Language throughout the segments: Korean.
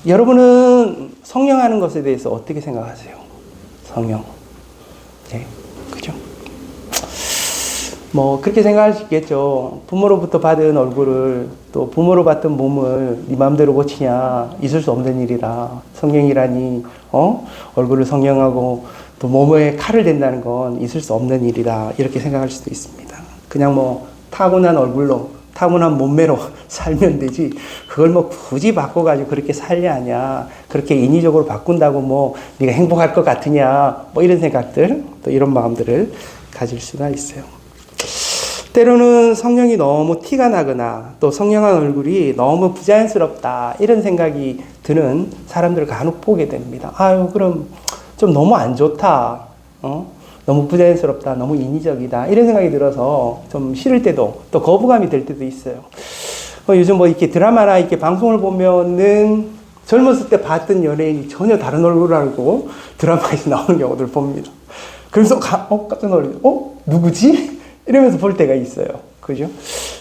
여러분은 성령하는 것에 대해서 어떻게 생각하세요? 성령. 네, 그죠? 뭐 그렇게 생각할 수 있겠죠. 부모로부터 받은 얼굴을 또 부모로 받은 몸을 네 마음대로 고치냐, 있을 수 없는 일이라. 성령이라니 얼굴을 성령하고 또 몸에 칼을 댄다는 건 있을 수 없는 일이다, 이렇게 생각할 수도 있습니다. 그냥 뭐 타고난 얼굴로 타고난 몸매로 살면 되지, 그걸 뭐 굳이 바꿔가지고 그렇게 살려 하냐, 그렇게 인위적으로 바꾼다고 뭐 네가 행복할 것 같으냐, 뭐 이런 생각들, 또 이런 마음들을 가질 수가 있어요. 때로는 성령이 너무 티가 나거나 또 성령한 얼굴이 너무 부자연스럽다, 이런 생각이 드는 사람들을 간혹 보게 됩니다. 아유, 그럼 좀 너무 안 좋다, 너무 부자연스럽다, 너무 인위적이다, 이런 생각이 들어서 좀 싫을 때도, 또 거부감이 들 때도 있어요. 요즘 뭐 이렇게 드라마나 이렇게 방송을 보면은 젊었을 때 봤던 연예인이 전혀 다른 얼굴을 알고 드라마에서 나오는 경우들 봅니다. 그래서 깜짝 놀라요. 누구지? 이러면서 볼 때가 있어요. 그죠?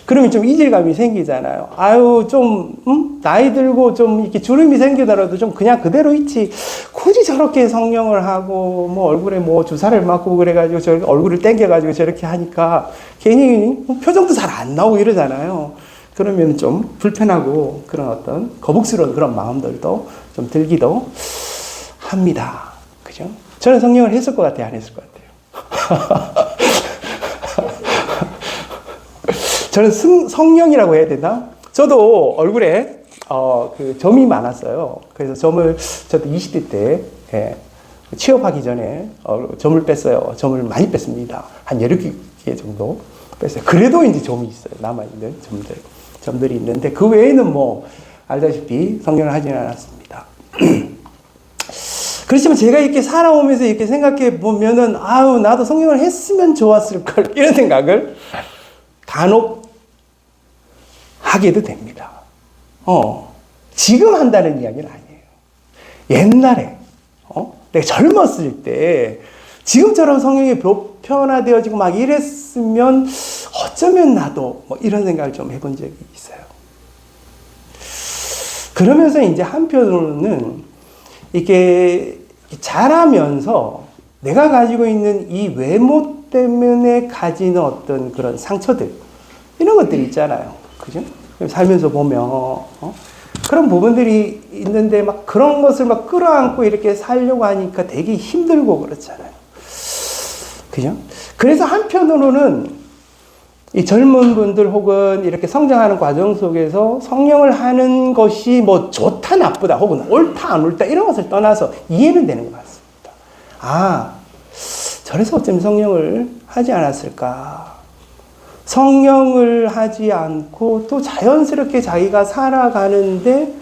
그러면 좀 이질감이 생기잖아요. 아유, 좀, 나이 들고 좀 이렇게 주름이 생기더라도 좀 그냥 그대로 있지. 굳이 저렇게 성령을 하고, 뭐 얼굴에 뭐 주사를 맞고 그래가지고 저렇게 얼굴을 땡겨가지고 저렇게 하니까 괜히 표정도 잘 안 나오고 이러잖아요. 그러면 좀 불편하고 그런 어떤 거북스러운 그런 마음들도 좀 들기도 합니다. 그죠? 저는 성령을 했을 것 같아요? 안 했을 것 같아요? 저는 성령이라고 해야 되나? 저도 얼굴에 그 점이 많았어요. 그래서 저도 20대 때 취업하기 전에 점을 뺐어요. 점을 많이 뺐습니다. 한 16개 정도 뺐어요. 그래도 이제 점이 있어요. 남아있는 점들이 있는데 그 외에는 뭐 알다시피 성령을 하지는 않았습니다. 그렇지만 제가 이렇게 살아오면서 이렇게 생각해 보면은 아유, 나도 성령을 했으면 좋았을 걸, 이런 생각을 간혹 하게도 됩니다. 지금 한다는 이야기는 아니에요. 옛날에, 내가 젊었을 때, 지금처럼 성령이 보편화되어지고 막 이랬으면 어쩌면 나도 뭐 이런 생각을 좀 해본 적이 있어요. 그러면서 이제 한편으로는 이렇게 자라면서 내가 가지고 있는 이 외모 때문에 가지는 어떤 그런 상처들, 이런 것들이 있잖아요. 그죠? 살면서 보면, 그런 부분들이 있는데 막 그런 것을 막 끌어안고 이렇게 살려고 하니까 되게 힘들고 그렇잖아요. 그죠? 그래서 한편으로는 이 젊은 분들 혹은 이렇게 성장하는 과정 속에서 성령을 하는 것이 뭐 좋다, 나쁘다, 혹은 옳다, 안 옳다, 이런 것을 떠나서 이해는 되는 것 같습니다. 아, 저래서 어쩌면 성령을 하지 않았을까. 성령을 하지 않고 또 자연스럽게 자기가 살아가는데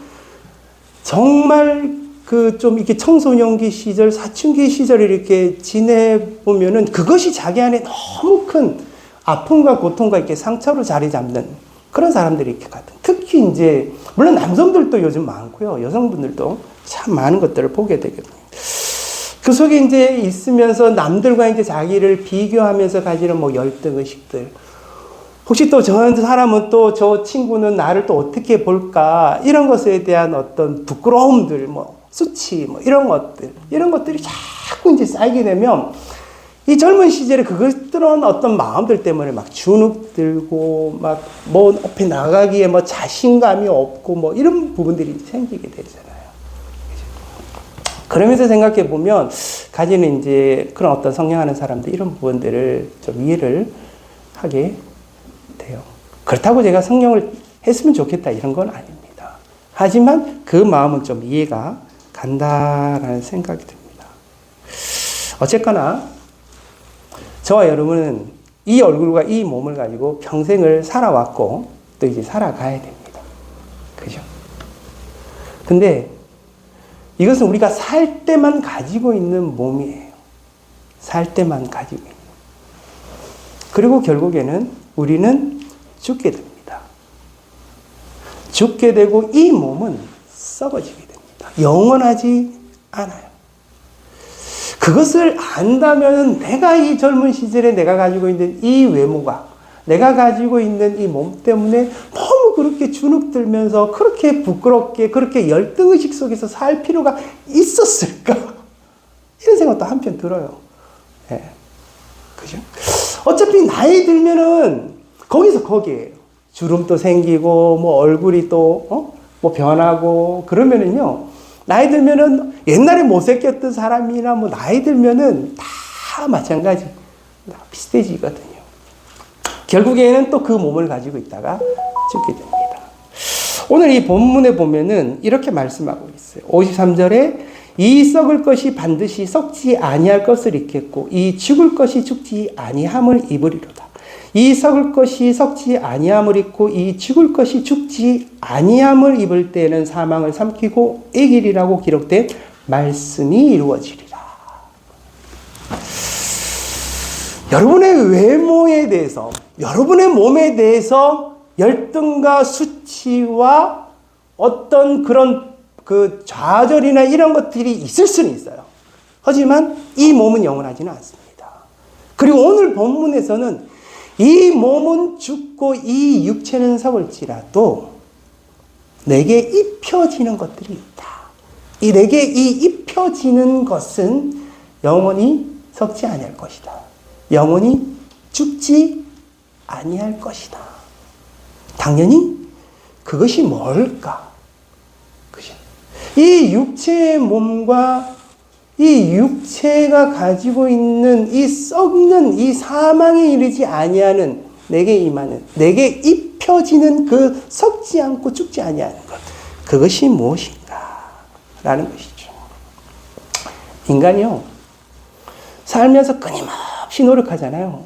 정말 그 좀 이렇게 청소년기 시절, 사춘기 시절을 이렇게 지내보면은 그것이 자기 안에 너무 큰 아픔과 고통과 이렇게 상처로 자리 잡는 그런 사람들이 이렇게 같은. 특히 이제, 물론 남성들도 요즘 많고요. 여성분들도 참 많은 것들을 보게 되거든요. 그 속에 이제 있으면서 남들과 이제 자기를 비교하면서 가지는 뭐 열등의식들. 혹시 또 저 사람은 또 저 친구는 나를 또 어떻게 볼까, 이런 것에 대한 어떤 부끄러움들, 뭐 수치, 뭐 이런 것들이 자꾸 이제 쌓이게 되면 이 젊은 시절에 그것들은 어떤 마음들 때문에 막 주눅 들고 막 뭐 앞에 나가기에 뭐 자신감이 없고 뭐 이런 부분들이 생기게 되잖아요. 그러면서 생각해 보면 가지는 이제 그런 어떤 성령하는 사람들 이런 부분들을 좀 이해를 하게 돼요. 그렇다고 제가 성령을 했으면 좋겠다 이런 건 아닙니다. 하지만 그 마음은 좀 이해가 간다라는 생각이 듭니다. 어쨌거나 저와 여러분은 이 얼굴과 이 몸을 가지고 평생을 살아왔고 또 이제 살아가야 됩니다. 그죠? 근데 이것은 우리가 살 때만 가지고 있는 몸이에요. 살 때만 가지고 있는. 그리고 결국에는 우리는 죽게 됩니다. 죽게 되고 이 몸은 썩어지게 됩니다. 영원하지 않아요. 그것을 안다면 내가 이 젊은 시절에 내가 가지고 있는 이 외모가, 내가 가지고 있는 이 몸 때문에 너무 그렇게 주눅들면서 그렇게 부끄럽게 그렇게 열등의식 속에서 살 필요가 있었을까? 이런 생각도 한편 들어요. 예. 그죠? 어차피 나이 들면은 거기서 거기에요. 주름도 생기고 뭐 얼굴이 또 뭐 변하고 그러면은요. 나이 들면은 옛날에 못생겼던 사람이나 뭐 나이 들면은 다 마찬가지. 다 비슷해지거든요. 결국에는 또 그 몸을 가지고 있다가 죽게 됩니다. 오늘 이 본문에 보면은 이렇게 말씀하고 있어요. 53절에 이 썩을 것이 반드시 썩지 아니할 것을 입겠고 이 죽을 것이 죽지 아니함을 입으리로다. 이 썩을 것이 썩지 아니함을 입고 이 죽을 것이 죽지 아니함을 입을 때에는 사망을 삼키고 이기리라고 기록된 말씀이 이루어지리라. 여러분의 외모에 대해서, 여러분의 몸에 대해서 열등과 수치와 어떤 그런 그 좌절이나 이런 것들이 있을 수는 있어요. 하지만 이 몸은 영원하지는 않습니다. 그리고 오늘 본문에서는 이 몸은 죽고 이 육체는 썩을지라도 내게 입혀지는 것들이 있다. 내게 이 입혀지는 것은 영원히 썩지 아니할 것이다. 영원히 죽지 아니할 것이다. 당연히 그것이 뭘까? 그죠? 이 육체의 몸과 이 육체가 가지고 있는 이 썩는 이 사망에 이르지 아니하는 내게 임하는 내게 입혀지는 그 썩지 않고 죽지 아니하는 것, 그것이 무엇인가? 라는 것이죠. 인간이요, 살면서 끊임없이 노력하잖아요.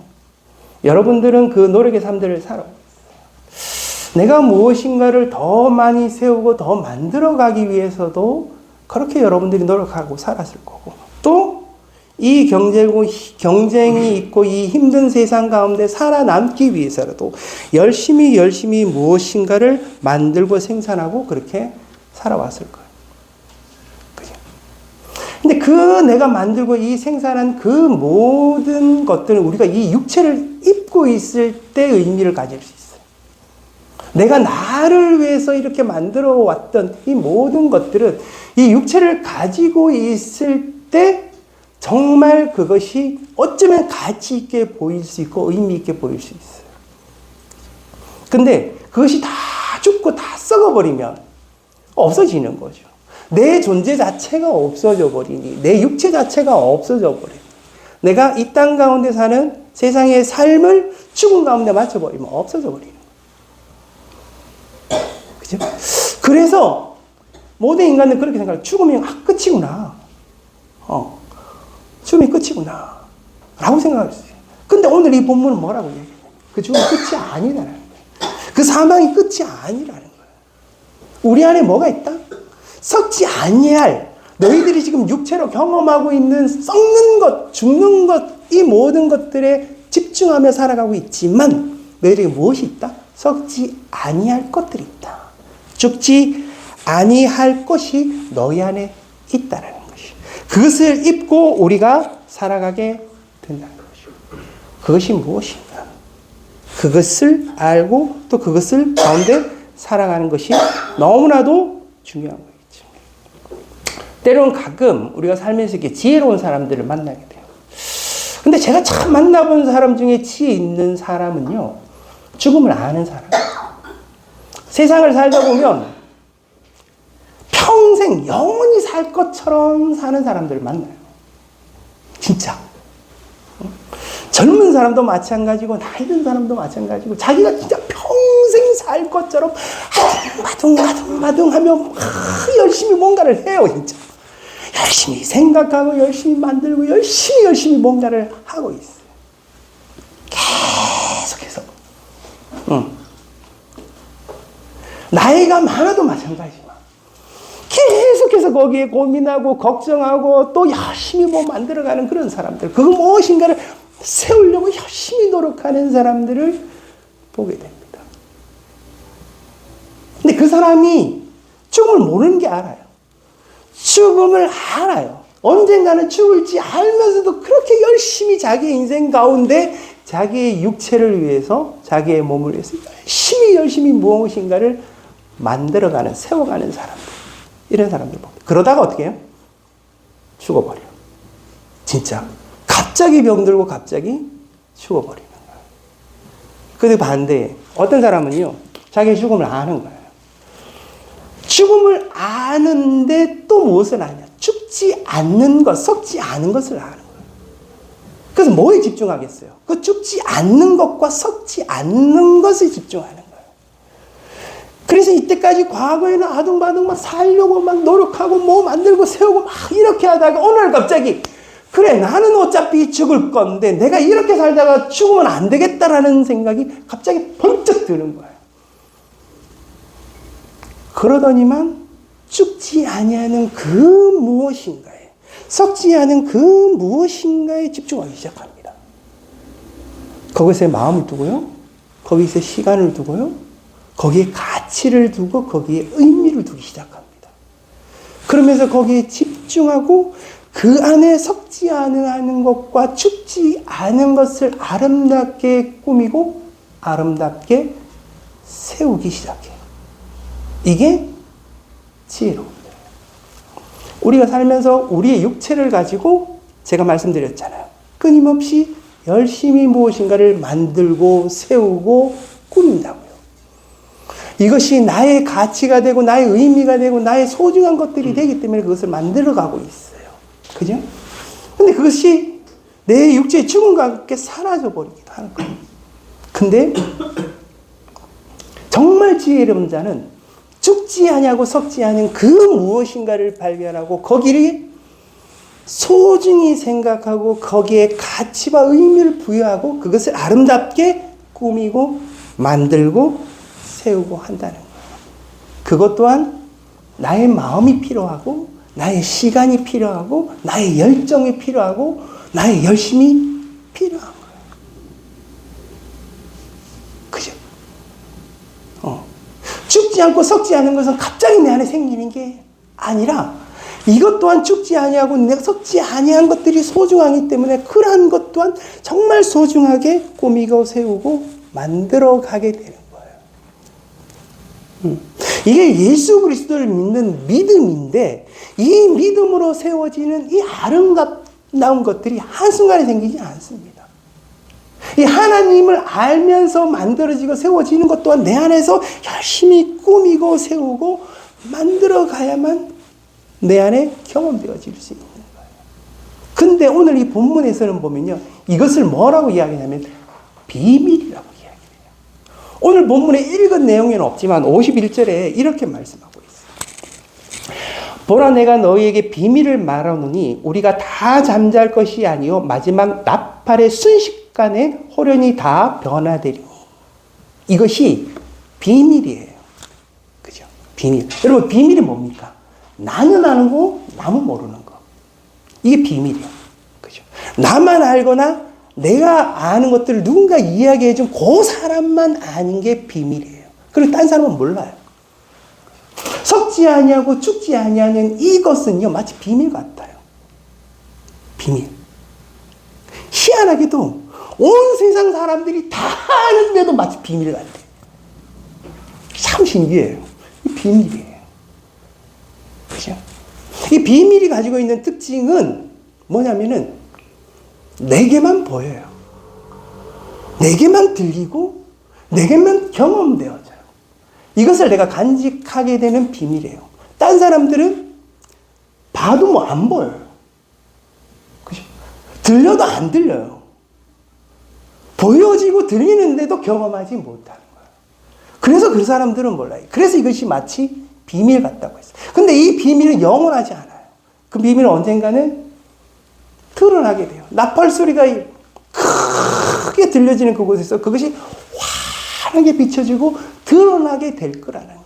여러분들은 그 노력의 삶들을 살아오고 있어요. 내가 무엇인가를 더 많이 세우고 더 만들어가기 위해서도 그렇게 여러분들이 노력하고 살았을 거고, 또 이 경쟁이 있고 이 힘든 세상 가운데 살아남기 위해서라도 열심히 무엇인가를 만들고 생산하고 그렇게 살아왔을 거예요. 그죠? 근데 그 내가 만들고 이 생산한 그 모든 것들은 우리가 이 육체를 입고 있을 때 의미를 가질 수 있어요. 내가 나를 위해서 이렇게 만들어 왔던 이 모든 것들은 이 육체를 가지고 있을 때 정말 그것이 어쩌면 가치 있게 보일 수 있고 의미 있게 보일 수 있어요. 근데 그것이 다 죽고 다 썩어버리면 없어지는 거죠. 내 존재 자체가 없어져 버리니, 내 육체 자체가 없어져 버리니, 내가 이 땅 가운데 사는 세상의 삶을 죽음 가운데 맞춰버리면 없어져 버리는 거예요. 그죠? 그래서 모든 인간은 그렇게 생각해요. 죽으면 끝이구나. 죽음이 끝이구나. 라고 생각할 수 있어요. 근데 오늘 이 본문은 뭐라고 얘기해요? 그 죽음이 끝이 아니라는 거예요. 그 사망이 끝이 아니라는 거예요. 우리 안에 뭐가 있다? 썩지 아니할, 너희들이 지금 육체로 경험하고 있는 썩는 것, 죽는 것, 이 모든 것들에 집중하며 살아가고 있지만 너희들에게 무엇이 있다? 썩지 아니할 것들이 있다. 죽지 아니할 것이 너희 안에 있다라는 것이. 그것을 입고 우리가 살아가게 된다는 것이죠. 그것이 무엇인가? 그것을 알고 또 그것을 가운데 살아가는 것이 너무나도 중요한 거겠죠. 때로는 가끔 우리가 살면서 이렇게 지혜로운 사람들을 만나게 돼요. 근데 제가 참 만나본 사람 중에 지혜 있는 사람은요, 죽음을 아는 사람. 세상을 살다 보면 평생 영원히 살 것처럼 사는 사람들을 만나요. 진짜. 젊은 사람도 마찬가지고 나이 든 사람도 마찬가지고 자기가 진짜 평생 살 것처럼 마둥마둥하며 열심히 뭔가를 해요. 진짜. 열심히 생각하고 열심히 만들고 열심히 뭔가를 하고 있어요. 계속해서. 나이가 많아도 마찬가지지만 계속해서 거기에 고민하고 걱정하고 또 열심히 뭐 만들어가는 그런 사람들, 그 무엇인가를 세우려고 열심히 노력하는 사람들을 보게 됩니다. 근데 그 사람이 죽음을 모르는 게 알아요. 죽음을 알아요. 언젠가는 죽을지 알면서도 그렇게 열심히 자기 인생 가운데 자기의 육체를 위해서, 자기의 몸을 위해서 열심히 무엇인가를 만들어가는, 세워가는 사람들. 이런 사람들 봅니다. 그러다가 어떻게 해요? 죽어버려. 진짜. 갑자기 병들고 갑자기 죽어버리는 거예요. 근데 반대에 어떤 사람은요, 자기의 죽음을 아는 거예요. 죽음을 아는데 또 무엇을 아냐? 죽지 않는 것, 썩지 않은 것을 아는 거예요. 그래서 뭐에 집중하겠어요? 그 죽지 않는 것과 썩지 않는 것에 집중하는 거예요. 그래서 이때까지 과거에는 아둥바둥 막 살려고 막 노력하고 뭐 만들고 세우고 막 이렇게 하다가 오늘 갑자기 그래, 나는 어차피 죽을 건데 내가 이렇게 살다가 죽으면 안 되겠다라는 생각이 갑자기 번쩍 드는 거예요. 그러더니만 죽지 아니하는 그 무엇인가에, 썩지 않은 그 무엇인가에 집중하기 시작합니다. 거기서 마음을 두고요, 거기서 시간을 두고요, 거기에 가치를 두고 거기에 의미를 두기 시작합니다. 그러면서 거기에 집중하고 그 안에 썩지 않은 것과 죽지 않은 것을 아름답게 꾸미고 아름답게 세우기 시작해요. 이게 지혜로움이에요. 우리가 살면서 우리의 육체를 가지고 제가 말씀드렸잖아요. 끊임없이 열심히 무엇인가를 만들고 세우고 꾸민다고요. 이것이 나의 가치가 되고 나의 의미가 되고 나의 소중한 것들이 되기 때문에 그것을 만들어가고 있어요. 그죠? 근데 그것이 내 육체의 죽음과 함께 사라져버리기도 하는 거예요. 근데 정말 지혜로운 자는 죽지 아니하고 썩지 않은 그 무엇인가를 발견하고 거기를 소중히 생각하고 거기에 가치와 의미를 부여하고 그것을 아름답게 꾸미고 만들고 세우고 한다는 거예요. 그것 또한 나의 마음이 필요하고 나의 시간이 필요하고 나의 열정이 필요하고 나의 열심이 필요한 거예요. 그죠? 죽지 않고 썩지 않은 것은 갑자기 내 안에 생기는 게 아니라 이것 또한 죽지 아니하고 내가 썩지 아니한 것들이 소중하기 때문에 그러한 것 또한 정말 소중하게 꾸미고 세우고 만들어 가게 되는 거예요. 이게 예수 그리스도를 믿는 믿음인데 이 믿음으로 세워지는 이 아름다운 것들이 한순간에 생기지 않습니다. 이 하나님을 알면서 만들어지고 세워지는 것 또한 내 안에서 열심히 꾸미고 세우고 만들어 가야만 내 안에 경험되어질 수 있는 거예요. 근데 오늘 이 본문에서는 보면요, 이것을 뭐라고 이야기하냐면 비밀이라고 이야기해요. 오늘 본문에 읽은 내용에는 없지만 51절에 이렇게 말씀하고 있어요. 보라, 내가 너희에게 비밀을 말하노니 우리가 다 잠잘 것이 아니요 마지막 나팔의 순식간에 호련히 다 변화되리니. 이것이 비밀이에요. 그죠? 비밀. 여러분, 비밀이 뭡니까? 나는 아는 거, 남은 모르는 거. 이게 비밀이에요. 그죠? 나만 알거나 내가 아는 것들을 누군가 이야기해준 그 사람만 아는 게 비밀이에요. 그리고 딴 사람은 몰라요. 썩지 아니하고 죽지 아니하는 이것은요, 마치 비밀 같아요. 비밀. 희한하게도 온 세상 사람들이 다 아는데도 마치 비밀 같아요. 참 신기해요. 비밀이에요. 그죠? 이 비밀이 가지고 있는 특징은 뭐냐면은 내게만 보여요. 내게만 들리고 내게만 경험되어져요. 이것을 내가 간직하게 되는 비밀이에요. 딴 사람들은 봐도 뭐 안 보여요. 그죠? 들려도 안 들려요. 보여지고 들리는데도 경험하지 못하는 거예요. 그래서 그 사람들은 몰라요. 그래서 이것이 마치 비밀 같다고 했어요. 근데 이 비밀은 영원하지 않아요. 그 비밀은 언젠가는 드러나게 돼요. 나팔 소리가 크게 들려지는 그곳에서 그것이 환하게 비춰지고 드러나게 될 거라는 거예요.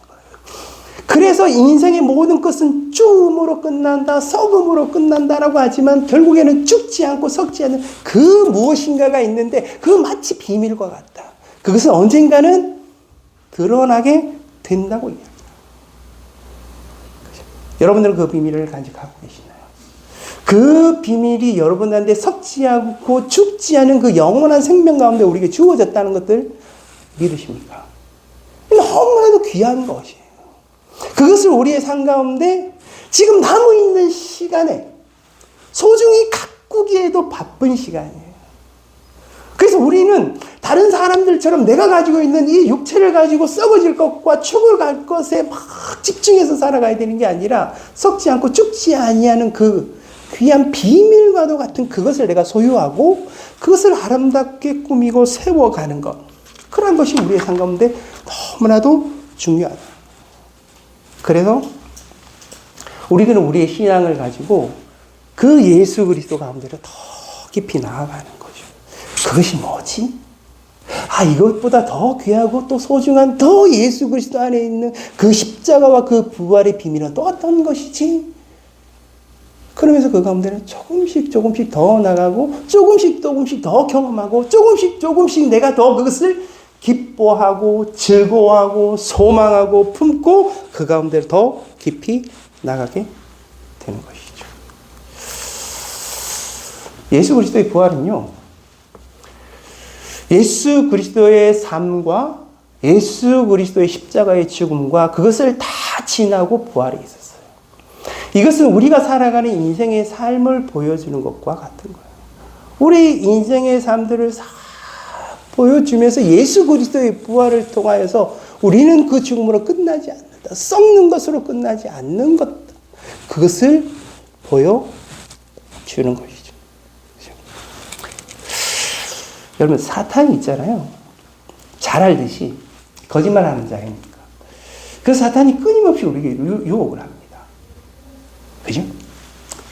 그래서 인생의 모든 것은 죽음으로 끝난다, 썩음으로 끝난다라고 하지만 결국에는 죽지 않고 썩지 않는 그 무엇인가가 있는데 그 마치 비밀과 같다. 그것은 언젠가는 드러나게 된다고 이야기합니다. 여러분들은 그 비밀을 간직하고 계시나요? 그 비밀이 여러분한테 섞지 않고 죽지 않은 그 영원한 생명 가운데 우리에게 주어졌다는 것들 믿으십니까? 너무나도 귀한 것이에요. 그것을 우리의 삶 가운데 지금 남아있는 시간에 소중히 가꾸기에도 바쁜 시간이에요. 그래서 우리는 다른 사람들처럼 내가 가지고 있는 이 육체를 가지고 썩어질 것과 죽을 것에 막 집중해서 살아가야 되는 게 아니라 썩지 않고 죽지 아니하는 그 귀한 비밀과도 같은 그것을 내가 소유하고 그것을 아름답게 꾸미고 세워가는 것. 그런 것이 우리의 삶 가운데 너무나도 중요하다. 그래서 우리는 우리의 신앙을 가지고 그 예수 그리스도 가운데로 더 깊이 나아가는 거죠. 그것이 뭐지? 이것보다 더 귀하고 또 소중한 더 예수 그리스도 안에 있는 그 십자가와 그 부활의 비밀은 또 어떤 것이지? 그러면서 그 가운데는 조금씩 더 나가고 조금씩 더 경험하고 조금씩 내가 더 그것을 기뻐하고 즐거워하고 소망하고 품고 그 가운데 더 깊이 나가게 되는 것이죠. 예수 그리스도의 부활은요, 예수 그리스도의 삶과 예수 그리스도의 십자가의 죽음과 그것을 다 지나고 부활이 있었어요. 이것은 우리가 살아가는 인생의 삶을 보여주는 것과 같은 거예요. 우리 인생의 삶들을 보여주면서 예수 그리스도의 부활을 통하여서 우리는 그 죽음으로 끝나지 않는다. 썩는 것으로 끝나지 않는 것. 그것을 보여주는 것이죠. 여러분, 사탄이 있잖아요. 잘 알듯이 거짓말하는 자입니까? 그 사탄이 끊임없이 우리에게 유혹을 합니다. 그죠?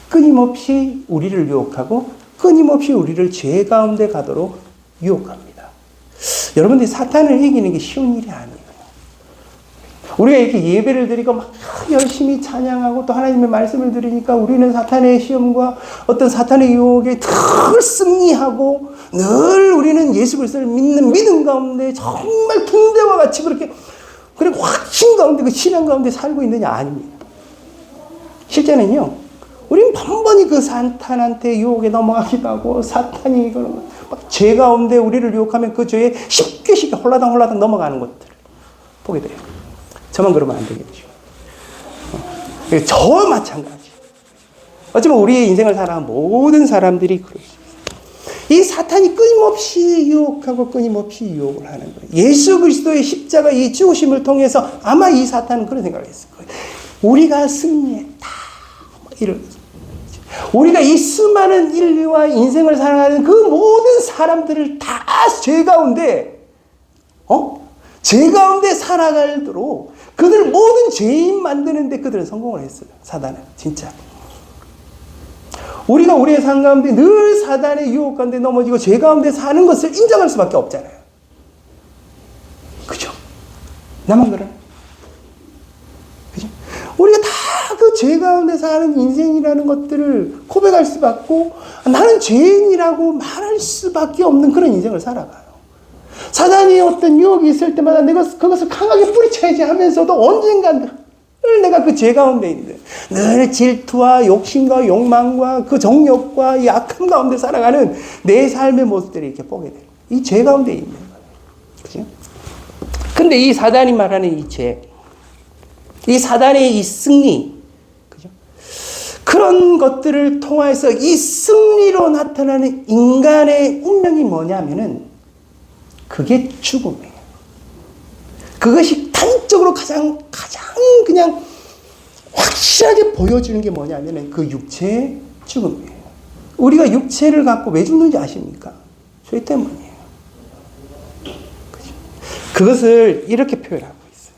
끊임없이 우리를 유혹하고 끊임없이 우리를 죄 가운데 가도록 유혹합니다. 여러분들이 사탄을 이기는 게 쉬운 일이 아니에요. 우리가 이렇게 예배를 드리고 막 열심히 찬양하고 또 하나님의 말씀을 들으니까 우리는 사탄의 시험과 어떤 사탄의 유혹에 늘 승리하고 늘 우리는 예수 그리스도를 믿는 믿음 가운데 정말 붕대와 같이 그렇게 확신 가운데 그 신앙 가운데 살고 있느냐? 아닙니다. 실제는요, 우리는 번번이 그 사탄한테 유혹에 넘어가기도 하고 사탄이 막 죄 가운데 우리를 유혹하면 그 죄에 쉽게 홀라당 넘어가는 것들을 보게 돼요. 저만 그러면 안 되겠죠. 저와 마찬가지. 어쩌면 우리의 인생을 살아가는 모든 사람들이 그럴 수 있어요. 이 사탄이 끊임없이 유혹하고 끊임없이 유혹을 하는 거예요. 예수 그리스도의 십자가 이 죽으심을 통해서 아마 이 사탄은 그런 생각을 했을 거예요. 우리가 승리했다. 이런. 우리가 이 수많은 인류와 인생을 살아가는 그 모든 사람들을 다 죄 가운데 살아가도록 그들 모든 죄인 만드는데 그들은 성공을 했어요. 사단은 진짜. 우리가 우리의 삶 가운데 늘 사단의 유혹 가운데 넘어지고 죄 가운데 사는 것을 인정할 수밖에 없잖아요. 그죠? 나만 그러네. 그죠? 우리가 다 그 죄 가운데 사는 인생이라는 것들을 고백할 수밖에, 나는 죄인이라고 말할 수밖에 없는 그런 인생을 살아가요. 사단이 어떤 유혹이 있을 때마다 내가 그것을 강하게 뿌리쳐야지 하면서도 언젠간 늘 내가 그 죄 가운데 있는데 늘 질투와 욕심과 욕망과 그 정욕과 이 악함 가운데 살아가는 내 삶의 모습들을 이렇게 보게 돼요. 이 죄 가운데 있는 거예요. 그죠? 근데 이 사단이 말하는 이 죄, 이 사단의 이 승리, 그죠? 그런 것들을 통해서 이 승리로 나타나는 인간의 운명이 뭐냐면은 그게 죽음이에요. 그것이 단적으로 가장 그냥 확실하게 보여주는 게 뭐냐면은 그 육체의 죽음이에요. 우리가 육체를 갖고 왜 죽는지 아십니까? 죄 때문이에요. 그죠? 그것을 이렇게 표현하고 있어요.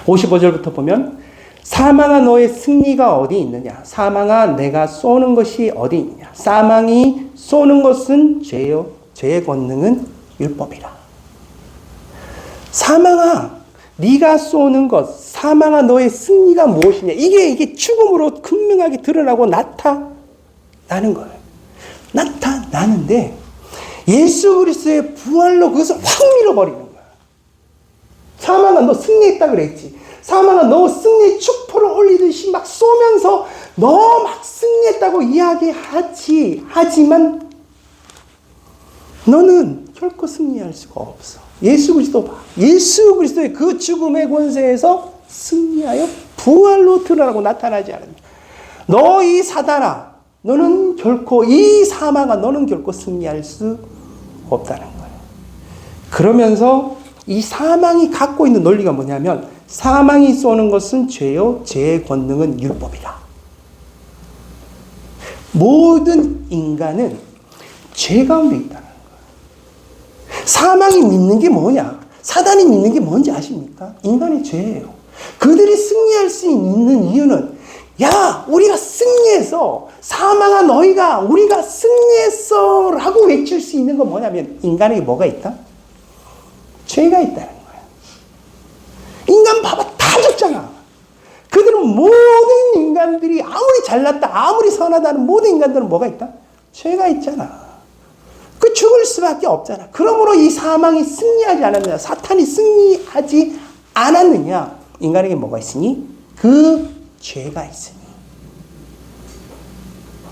55절부터 보면 사망아 너의 승리가 어디 있느냐? 사망아 내가 쏘는 것이 어디 있느냐? 사망이 쏘는 것은 죄요. 죄의 권능은 율법이라. 사망아 네가 쏘는 것, 사망아 너의 승리가 무엇이냐? 이게 죽음으로 극명하게 드러나고 나타나는 거예요. 나타나는데 예수 그리스도의 부활로 그것을 확 밀어버리는 거야. 사망아 너 승리했다 그랬지. 사망아 너 승리의 축포를 올리듯이 막 쏘면서 너 막 승리했다 있다고 하지만 너는 결코 승리할 수가 없어. 예수 그리스도 봐. 예수 그리스도의 그 죽음의 권세에서 승리하여 부활로 드러나고 나타나지 않으면 너 이 사단아, 너는 결코 이 사망아, 너는 결코 승리할 수 없다는 거예요. 그러면서 이 사망이 갖고 있는 논리가 뭐냐면 사망이 쏘는 것은 죄요, 죄의 권능은 율법이다. 모든 인간은 죄 가운데 있다는 거예요. 사망이 믿는 게 뭐냐? 사단이 믿는 게 뭔지 아십니까? 인간의 죄예요. 그들이 승리할 수 있는 이유는 야, 우리가 승리해서 사망아 너희가 우리가 승리했어 라고 외칠 수 있는 건 뭐냐면 인간에게 뭐가 있다? 죄가 있다는 거야. 인간 봐봐, 다 죽잖아. 그들은 모든 인간들이 아무리 잘났다, 아무리 선하다는 모든 인간들은 뭐가 있다? 죄가 있잖아. 그 죽을 수밖에 없잖아. 그러므로 이 사망이 승리하지 않았느냐, 사탄이 승리하지 않았느냐, 인간에게 뭐가 있으니? 그 죄가 있으니.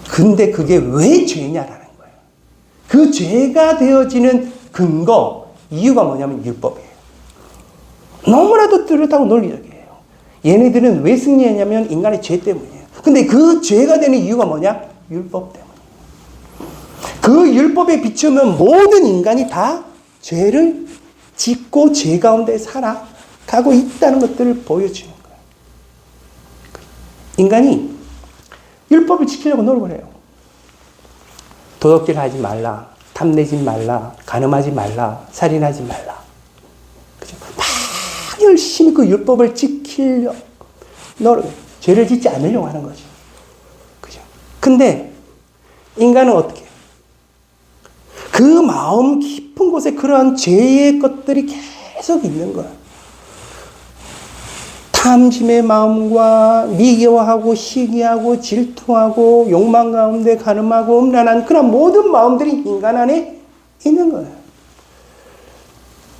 근데 그게 왜 죄냐라는 거예요. 그 죄가 되어지는 근거, 이유가 뭐냐면 율법이에요. 너무나도 뚜렷하고 논리적이에요. 얘네들은 왜 승리했냐면 인간의 죄 때문이에요. 근데 그 죄가 되는 이유가 뭐냐? 율법 때문이에요. 그 율법에 비추면 모든 인간이 다 죄를 짓고 죄 가운데 살아가고 있다는 것들을 보여주는 거예요. 인간이 율법을 지키려고 노력을 해요. 도덕질 하지 말라, 탐내지 말라, 간음하지 말라, 살인하지 말라. 그죠? 막 열심히 그 율법을 지키려 노력, 죄를 짓지 않으려고 하는 거죠. 그죠? 근데 인간은 어떻게 해요? 그 마음 깊은 곳에 그러한 죄의 것들이 계속 있는 거야. 탐심의 마음과 미워하고 시기하고 질투하고 욕망 가운데 간음하고 음란한 그런 모든 마음들이 인간 안에 있는 거예요.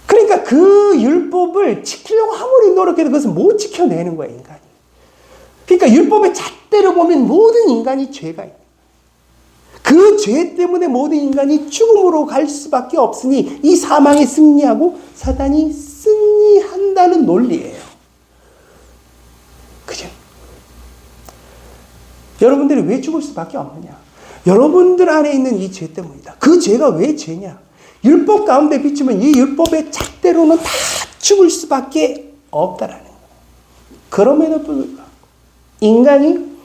그러니까 그 율법을 지키려고 아무리 노력해도 그것을 못 지켜내는 거예요, 인간이. 그러니까 율법의 잣대로 보면 모든 인간이 죄가 있는 거예요. 그 죄 때문에 모든 인간이 죽음으로 갈 수밖에 없으니 이 사망에 승리하고 사단이 승리한다는 논리예요. 그죠? 여러분들이 왜 죽을 수밖에 없느냐? 여러분들 안에 있는 이 죄 때문이다. 그 죄가 왜 죄냐? 율법 가운데 비추면 이 율법의 잣대로는 다 죽을 수밖에 없다라는 거예요. 그럼에도 불구하고 인간이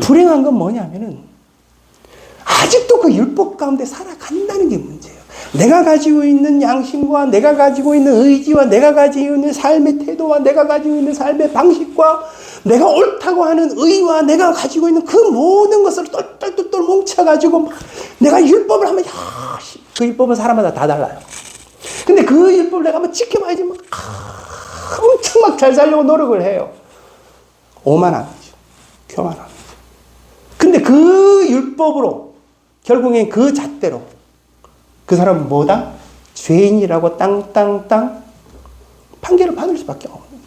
불행한 건 뭐냐면은 아직도 그 율법 가운데 살아간다는 게 문제예요. 내가 가지고 있는 양심과 내가 가지고 있는 의지와 내가 가지고 있는 삶의 태도와 내가 가지고 있는 삶의 방식과 내가 옳다고 하는 의와 내가 가지고 있는 그 모든 것을 똘똘똘똘 뭉쳐가지고 내가 율법을 하면 그 율법은 사람마다 다 달라요. 근데 그 율법을 내가 한번 지켜봐야지 엄청 막 잘 살려고 노력을 해요. 오만함이죠. 교만함이죠. 근데 그 율법으로 결국엔 그 잣대로 그 사람은 뭐다? 죄인이라고 땅땅땅 판결을 받을 수밖에 없는 거예요.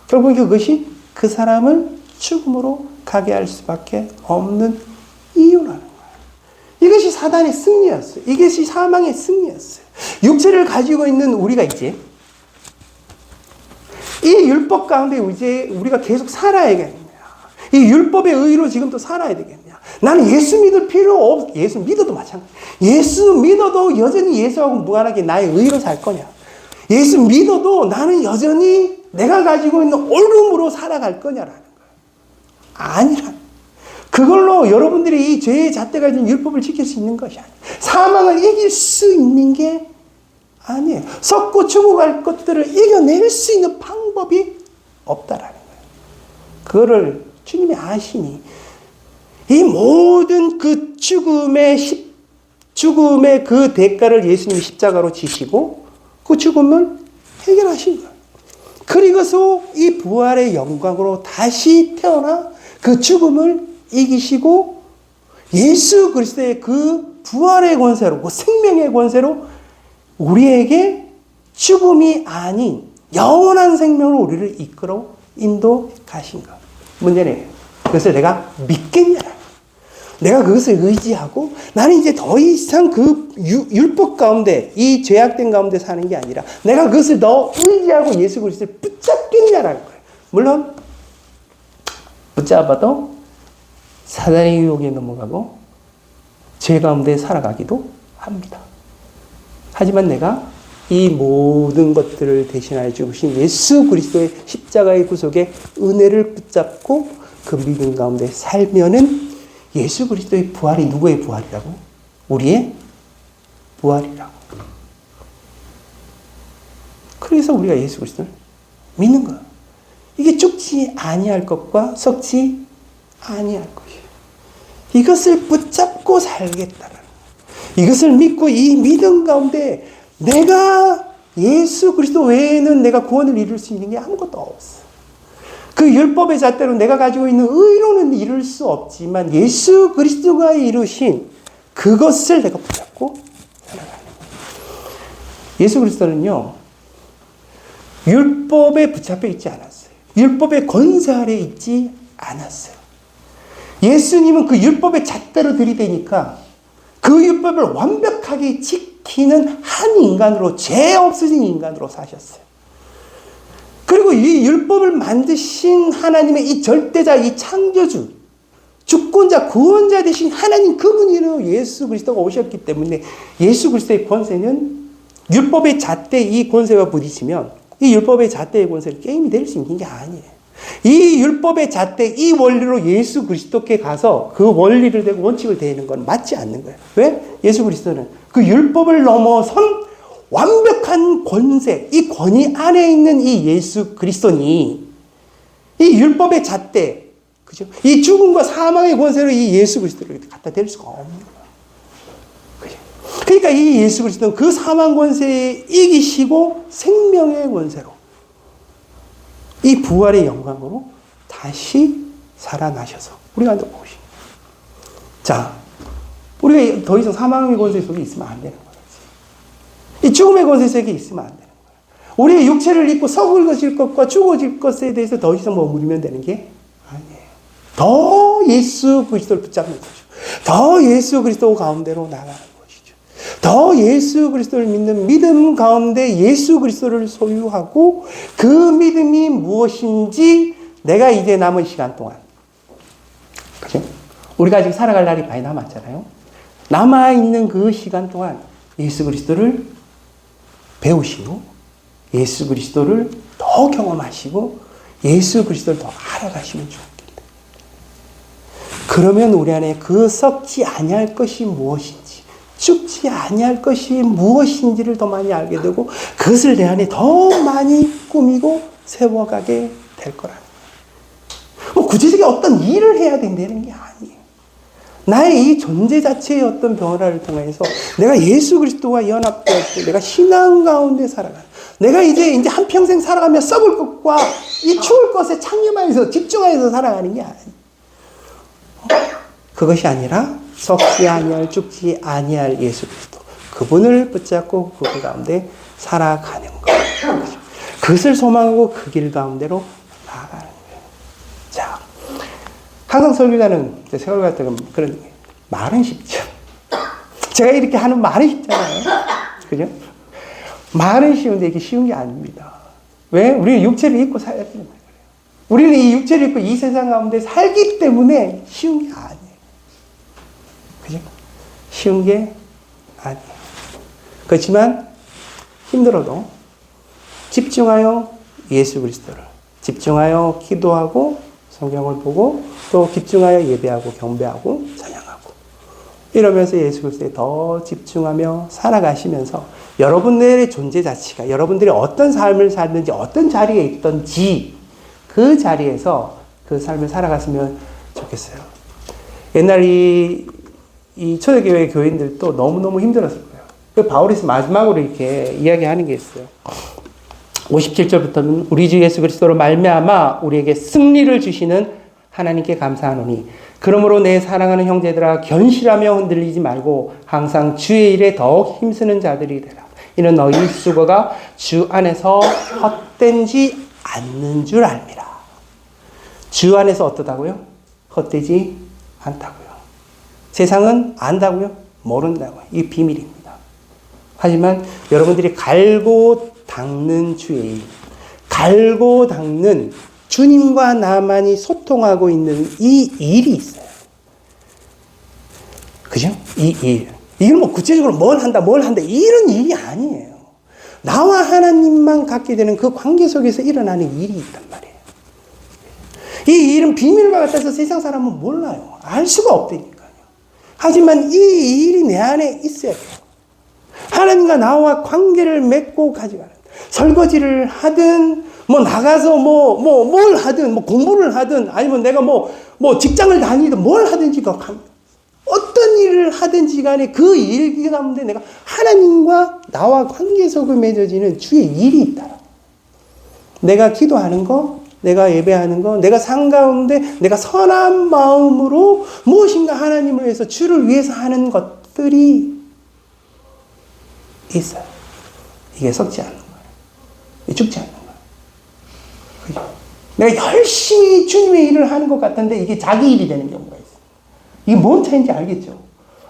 결국엔 그것이 그 사람을 죽음으로 가게 할 수밖에 없는 이유라는 거예요. 이것이 사단의 승리였어요. 이것이 사망의 승리였어요. 육체를 가지고 있는 우리가 이제 이 율법 가운데 이제 우리가 계속 살아야겠냐. 이 율법의 의로 지금도 살아야 되겠냐. 나는 예수 믿을 필요 없, 예수 믿어도 마찬가지. 예수 믿어도 여전히 예수하고 무관하게 나의 의로 살 거냐. 예수 믿어도 나는 여전히 내가 가지고 있는 옳음으로 살아갈 거냐라는 거예요. 아니라. 그걸로 여러분들이 이 죄의 잣대가 가진 율법을 지킬 수 있는 것이 아니에요. 사망을 이길 수 있는 게 아니에요. 썩고 죽어갈 것들을 이겨낼 수 있는 방법이 없다라는 거예요. 그거를 주님이 아시니 이 모든 그 죽음의 그 대가를 예수님이 십자가로 지시고 그 죽음을 해결하신 거예요. 그리고서 이 부활의 영광으로 다시 태어나 그 죽음을 이기시고 예수 그리스도의 그 부활의 권세로, 그 생명의 권세로 우리에게 죽음이 아닌 영원한 생명으로 우리를 이끌어 인도하신 것. 문제는 그것을 내가 믿겠냐? 내가 그것을 의지하고 나는 이제 더 이상 그 율법 가운데 이 죄악된 가운데 사는 게 아니라 내가 그것을 더 의지하고 예수 그리스도를 붙잡겠냐라는 거예요. 물론 붙잡아도 사단의 유혹에 넘어가고 죄 가운데 살아가기도 합니다. 하지만 내가 이 모든 것들을 대신하여 주신 예수 그리스도의 십자가의 구속의 은혜를 붙잡고 그 믿음 가운데 살면은 예수 그리스도의 부활이 누구의 부활이라고? 우리의 부활이라고. 그래서 우리가 예수 그리스도를 믿는 거예요. 이게 죽지 아니할 것과 썩지 아니할 것이에요. 이것을 붙잡고 살겠다는, 이것을 믿고 이 믿음 가운데 내가 예수 그리스도 외에는 내가 구원을 이룰 수 있는 게 아무것도 없어. 그 율법의 잣대로 내가 가지고 있는 의로는 이룰 수 없지만 예수 그리스도가 이루신 그것을 내가 붙잡고 살아가는 거예요. 예수 그리스도는요, 율법에 붙잡혀 있지 않았어요. 율법의 권세 아래 있지 않았어요. 예수님은 그 율법의 잣대로 들이대니까 그 율법을 완벽하게 지키는 한 인간으로, 죄 없으신 인간으로 사셨어요. 그리고 이 율법을 만드신 하나님의 이 절대자, 이 창조주, 주권자, 구원자 되신 하나님 그분이 예수 그리스도가 오셨기 때문에 예수 그리스도의 권세는 율법의 잣대 이 권세와 부딪히면 이 율법의 잣대의 권세를 게임이 될 수 있는 게 아니에요. 이 율법의 잣대, 이 원리로 예수 그리스도께 가서 그 원리를 대고 원칙을 대는 건 맞지 않는 거예요. 왜? 예수 그리스도는 그 율법을 넘어선 완벽한 권세, 이 권위 안에 있는 이 예수 그리스도니 이 율법의 잣대, 그죠? 이 죽음과 사망의 권세로 이 예수 그리스도를 갖다 댈 수가 없는 거예요. 그죠? 그러니까 이 예수 그리스도는 그 사망 권세에 이기시고 생명의 권세로 이 부활의 영광으로 다시 살아나셔서 우리가 보시. 자, 우리가 더 이상 사망의 권세 속에 있으면 안 되는 거예요. 이 죽음의 권세 속에 있으면 안 되는 거예요. 우리의 육체를 입고 썩을 것과 죽어질 것에 대해서 더 이상 머무르면 되는 게 아니에요. 더 예수 그리스도를 붙잡는 거죠. 더 예수 그리스도 가운데로 나가는 것이죠. 더 예수 그리스도를 믿는 믿음 가운데 예수 그리스도를 소유하고 그 믿음이 무엇인지 내가 이제 남은 시간 동안, 그죠? 우리가 아직 살아갈 날이 많이 남았잖아요. 남아있는 그 시간 동안 예수 그리스도를 배우시고 예수 그리스도를 더 경험하시고 예수 그리스도를 더 알아가시면 좋겠다. 그러면 우리 안에 그 썩지 아니할 것이 무엇인지, 죽지 아니할 것이 무엇인지를 더 많이 알게 되고 그것을 내 안에 더 많이 꾸미고 세워가게 될 거라는 거예요. 뭐 구체적인 어떤 일을 해야 된다는 게 아니에요. 나의 이 존재 자체의 어떤 변화를 통해서 내가 예수 그리스도와 연합되었고 내가 신앙 가운데 살아가는, 내가 이제 한평생 살아가며 썩을 것과 이 죽을 것에 창념하여서 집중하여서 살아가는 게 아니에요. 그것이 아니라 썩지 아니할, 죽지 아니할 예수 그리스도, 그분을 붙잡고 그분 가운데 살아가는 거예요. 그것을 소망하고 그 길 가운데로 나아가는 거예요. 자, 항상 설교자는 세월 갈 때 그런 말은 쉽죠. 제가 이렇게 하는 말은 쉽잖아요. 그죠? 말은 쉬운데 이게 쉬운 게 아닙니다. 왜? 우리는 육체를 입고 살아야 되는 거예요. 우리는 이 육체를 입고 이 세상 가운데 살기 때문에 쉬운 게 아니에요. 그죠? 쉬운 게 아니에요. 그렇지만 힘들어도 집중하여 예수 그리스도를, 집중하여 기도하고 성경을 보고 또 집중하여 예배하고 경배하고 찬양하고 이러면서 예수 그리스도에 더 집중하며 살아가시면서 여러분들의 존재 자체가, 여러분들이 어떤 삶을 살든지 어떤 자리에 있든지 그 자리에서 그 삶을 살아갔으면 좋겠어요. 옛날 이 초대교회 교인들도 너무너무 힘들었을 거예요. 그 바울이 마지막으로 이렇게 이야기하는 게 있어요. 57절부터는 우리 주 예수 그리스도로 말미암아 우리에게 승리를 주시는 하나님께 감사하노니 그러므로 내 사랑하는 형제들아 견실하며 흔들리지 말고 항상 주의 일에 더욱 힘쓰는 자들이 되라. 이는 너희 수고가 주 안에서 헛되지 않는 줄 압니다. 주 안에서 어떠다고요? 헛되지 않다고요. 세상은 안다고요? 모른다고요. 이 비밀입니다. 하지만 여러분들이 갈고 닦는 주의 일, 갈고 닦는 주님과 나만이 소통하고 있는 이 일이 있어요. 그죠? 이 일. 이건 뭐 구체적으로 뭘 한다 이런 일이 아니에요. 나와 하나님만 갖게 되는 그 관계 속에서 일어나는 일이 있단 말이에요. 이 일은 비밀과 같아서 세상 사람은 몰라요. 알 수가 없다니까요. 하지만 이 일이 내 안에 있어야 돼요. 하나님과 나와 관계를 맺고 가져가는. 설거지를 하든, 뭐 나가서 뭘 하든, 뭐 공부를 하든, 아니면 내가 뭐 직장을 다니든 뭘 하든지 어떤 일을 하든지 간에 그 일 가운데 내가 하나님과 나와 관계 속에 맺어지는 주의 일이 있다. 내가 기도하는 거, 내가 예배하는 거, 내가 삶 가운데 내가 선한 마음으로 무엇인가 하나님을 위해서 주를 위해서 하는 것들이 있어요. 이게 썩지 않는 거예요. 죽지 않는 거예요. 그죠? 내가 열심히 주님의 일을 하는 것 같은데 이게 자기 일이 되는 경우가 있어요. 이게 뭔 차이인지 알겠죠?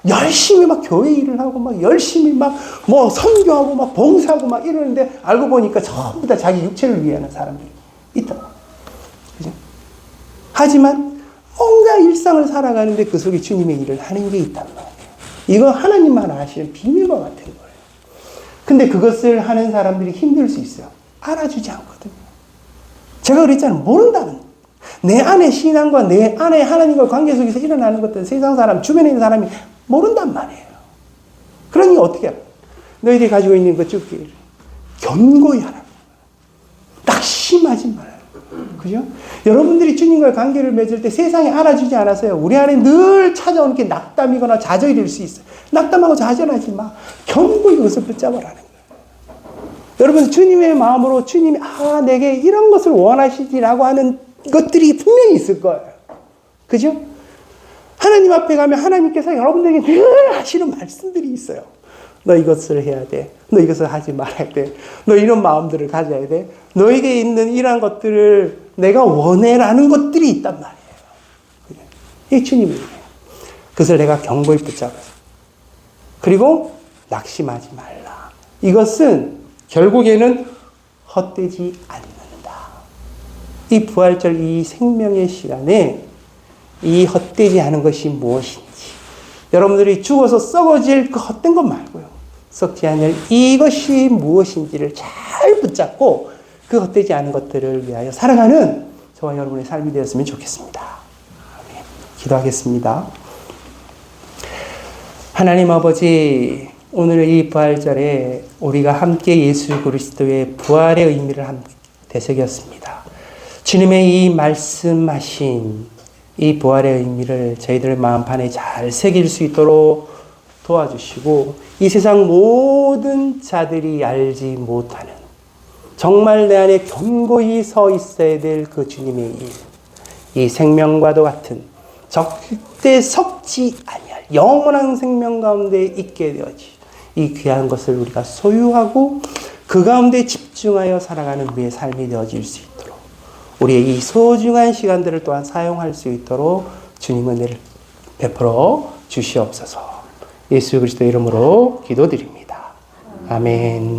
열심히 막 교회 일을 하고 막 열심히 막 뭐 선교하고 막 봉사하고 막 이러는데 알고 보니까 전부 다 자기 육체를 위해 하는 사람들이 있다. 그죠? 하지만 뭔가 일상을 살아가는데 그 속에 주님의 일을 하는 게 있단 말이에요. 이거 하나님만 아시는 비밀과 같은 거예요. 근데 그것을 하는 사람들이 힘들 수 있어요. 알아주지 않거든요. 제가 그랬잖아요. 모른다는. 내 안에 신앙과 내 안에 하나님과 관계 속에서 일어나는 것들 세상 사람, 주변에 있는 사람이 모른단 말이에요. 그러니 어떻게 해요? 너희들이 가지고 있는 것 죽기를 견고히 하라. 낙심하지 말아요. 그죠? 여러분들이 주님과의 관계를 맺을 때 세상이 알아주지 않아서요. 우리 안에 늘 찾아오는 게 낙담이거나 좌절일 수 있어요. 낙담하고 좌절하지 마. 견고히 그것을 붙잡으라는 거예요. 여러분 주님의 마음으로 주님이 내게 이런 것을 원하시지라고 하는 것들이 분명히 있을 거예요. 그죠? 하나님 앞에 가면 하나님께서 여러분들에게 늘 하시는 말씀들이 있어요. 너 이것을 해야 돼. 너 이것을 하지 말아야 돼. 너 이런 마음들을 가져야 돼. 너에게 있는 이러한 것들을 내가 원해라는 것들이 있단 말이에요. 이게 주님이에요. 그것을 내가 견고히 붙잡아서. 그리고 낙심하지 말라. 이것은 결국에는 헛되지 않는다. 이 부활절 이 생명의 시간에 이 헛되지 않은 것이 무엇인지 여러분들이 죽어서 썩어질 그 헛된 것 말고요. 썩지 않을 이것이 무엇인지를 잘 붙잡고 그 헛되지 않은 것들을 위하여 살아가는 저와 여러분의 삶이 되었으면 좋겠습니다. 아멘. 기도하겠습니다. 하나님 아버지, 오늘 이 부활절에 우리가 함께 예수 그리스도의 부활의 의미를 함께 되새겼습니다. 주님의 이 말씀하신 이 부활의 의미를 저희들의 마음판에 잘 새길 수 있도록 도와주시고 이 세상 모든 자들이 알지 못하는 정말 내 안에 견고히 서 있어야 될 그 주님의 일, 이 생명과도 같은 절대 썩지 아니할 영원한 생명 가운데 있게 되어지 이 귀한 것을 우리가 소유하고 그 가운데 집중하여 살아가는 우리의 삶이 되어질 수 있도록 우리의 이 소중한 시간들을 또한 사용할 수 있도록 주님 은혜를 베풀어 주시옵소서. 예수 그리스도 이름으로 기도드립니다. 아멘.